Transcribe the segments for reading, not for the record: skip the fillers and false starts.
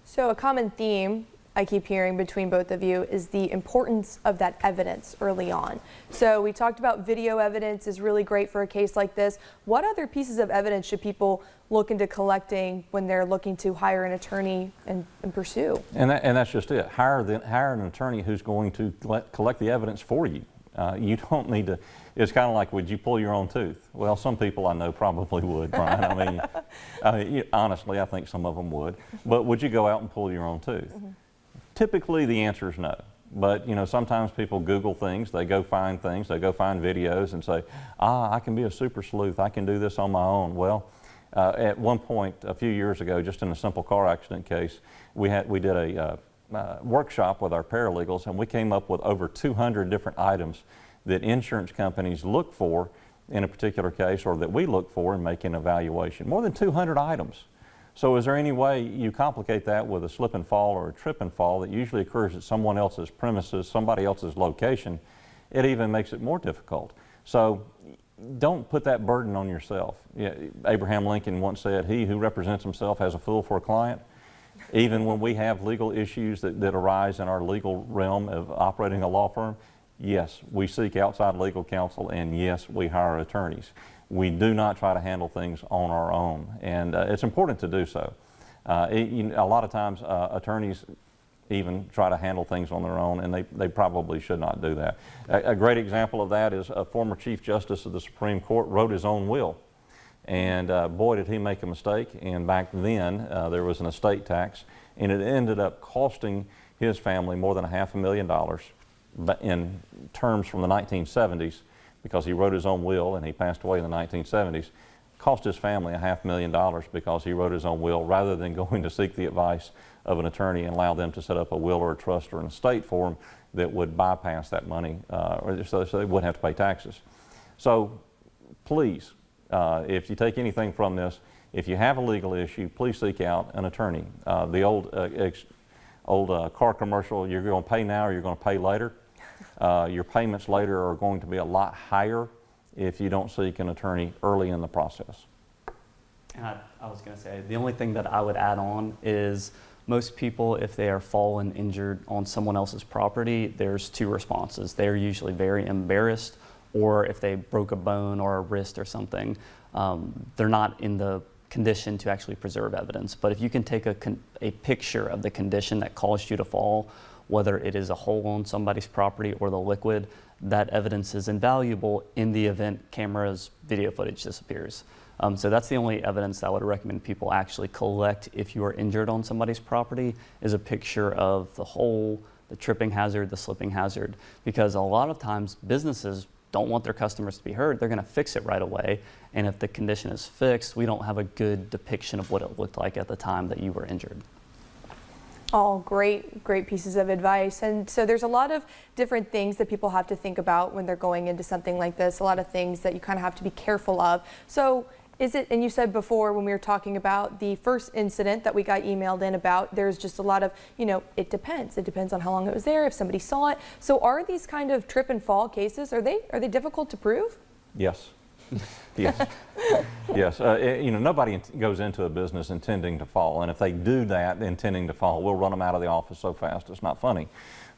So a common theme I keep hearing between both of you is the importance of that evidence early on. So we talked about video evidence is really great for a case like this. What other pieces of evidence should people look into collecting when they're looking to hire an attorney and pursue? And that's just it. Hire an attorney who's going to collect the evidence for you. You don't need to, it's kind of like, would you pull your own tooth? Well, some people I know probably would, Brian. I mean, honestly, I think some of them would. But would you go out and pull your own tooth? Mm-hmm. Typically, the answer is no. But, sometimes people Google things, they go find things, they go find videos and say, I can be a super sleuth, I can do this on my own. Well, at one point, a few years ago, just in a simple car accident case, we did a workshop with our paralegals, and we came up with over 200 different items that insurance companies look for in a particular case, or that we look for in making an evaluation. More than 200 items. So is there any way you complicate that with a slip and fall or a trip and fall that usually occurs at someone else's premises, somebody else's location? It even makes it more difficult. So don't put that burden on yourself. Abraham Lincoln once said, "He who represents himself has a fool for a client." Even when we have legal issues that arise in our legal realm of operating a law firm, yes, we seek outside legal counsel, and yes, we hire attorneys. We do not try to handle things on our own, and it's important to do so. A lot of times attorneys even try to handle things on their own, and they probably should not do that. A great example of that is a former Chief Justice of the Supreme Court wrote his own will. And boy, did he make a mistake. And back then, there was an estate tax, and it ended up costing his family more than $500,000 in terms from the 1970s, because he wrote his own will and he passed away in the 1970s. Cost his family $500,000 because he wrote his own will, rather than going to seek the advice of an attorney and allow them to set up a will or a trust or an estate for him that would bypass that money, so they wouldn't have to pay taxes. So please, if you take anything from this, if you have a legal issue, please seek out an attorney. The old car commercial, you're going to pay now or you're going to pay later. Your payments later are going to be a lot higher if you don't seek an attorney early in the process. And I was going to say, the only thing that I would add on is most people, if they are fallen injured on someone else's property, there's two responses. They're usually very embarrassed, or if they broke a bone or a wrist or something, they're not in the condition to actually preserve evidence. But if you can take a picture of the condition that caused you to fall, whether it is a hole on somebody's property or the liquid, that evidence is invaluable in the event camera's video footage disappears. So that's the only evidence that I would recommend people actually collect if you are injured on somebody's property, is a picture of the hole, the tripping hazard, the slipping hazard. Because a lot of times businesses don't want their customers to be hurt, they're going to fix it right away. And if the condition is fixed, we don't have a good depiction of what it looked like at the time that you were injured. All great pieces of advice. And so there's a lot of different things that people have to think about when they're going into something like this, a lot of things that you kind of have to be careful of. So is it, and you said before when we were talking about the first incident that we got emailed in about, there's just a lot of, it depends. It depends on how long it was there, if somebody saw it. So are these kind of trip and fall cases, are they difficult to prove? Yes. Yes. Yes. Nobody goes into a business intending to fall, and if they do that intending to fall, we'll run them out of the office so fast it's not funny.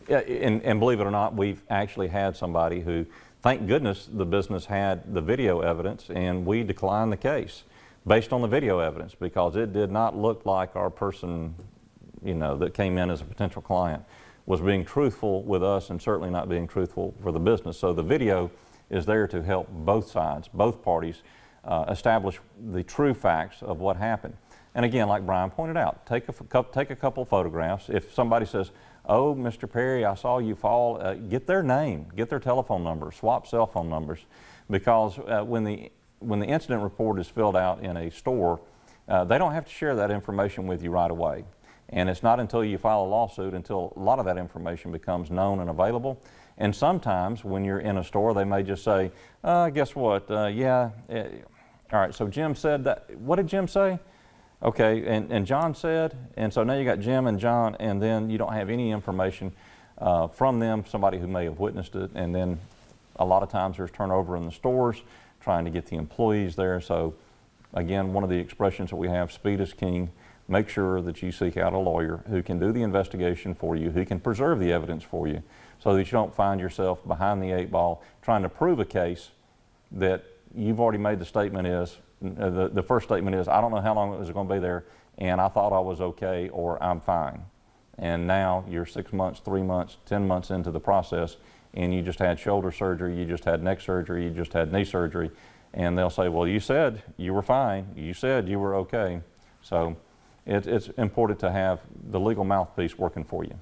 And believe it or not, we've actually had somebody who, thank goodness the business had the video evidence, and we declined the case based on the video evidence, because it did not look like our person, that came in as a potential client was being truthful with us, and certainly not being truthful for the business. So the video is there to help both sides, both parties, establish the true facts of what happened. And again, like Brian pointed out, take a couple photographs. If somebody says, "Oh, Mr. Perry, I saw you fall," get their name, get their telephone number, swap cell phone numbers, because when the incident report is filled out in a store, they don't have to share that information with you right away. And it's not until you file a lawsuit until a lot of that information becomes known and available. And sometimes when you're in a store, they may just say, guess what, all right, so Jim said that. What did Jim say? Okay, and John said, and so now you got Jim and John, and then you don't have any information from them, somebody who may have witnessed it. And then a lot of times there's turnover in the stores, trying to get the employees there. So again, one of the expressions that we have, speed is king. make sure that you seek out a lawyer who can do the investigation for you, who can preserve the evidence for you, so that you don't find yourself behind the 8 ball trying to prove a case that you've already made the statement is, the first statement is, I don't know how long it was going to be there, and I thought I was okay, or I'm fine. And now you're 6 months, 3 months, 10 months into the process, and you just had shoulder surgery, you just had neck surgery, you just had knee surgery, and they'll say, well, you said you were fine, you said you were okay. So it's important to have the legal mouthpiece working for you.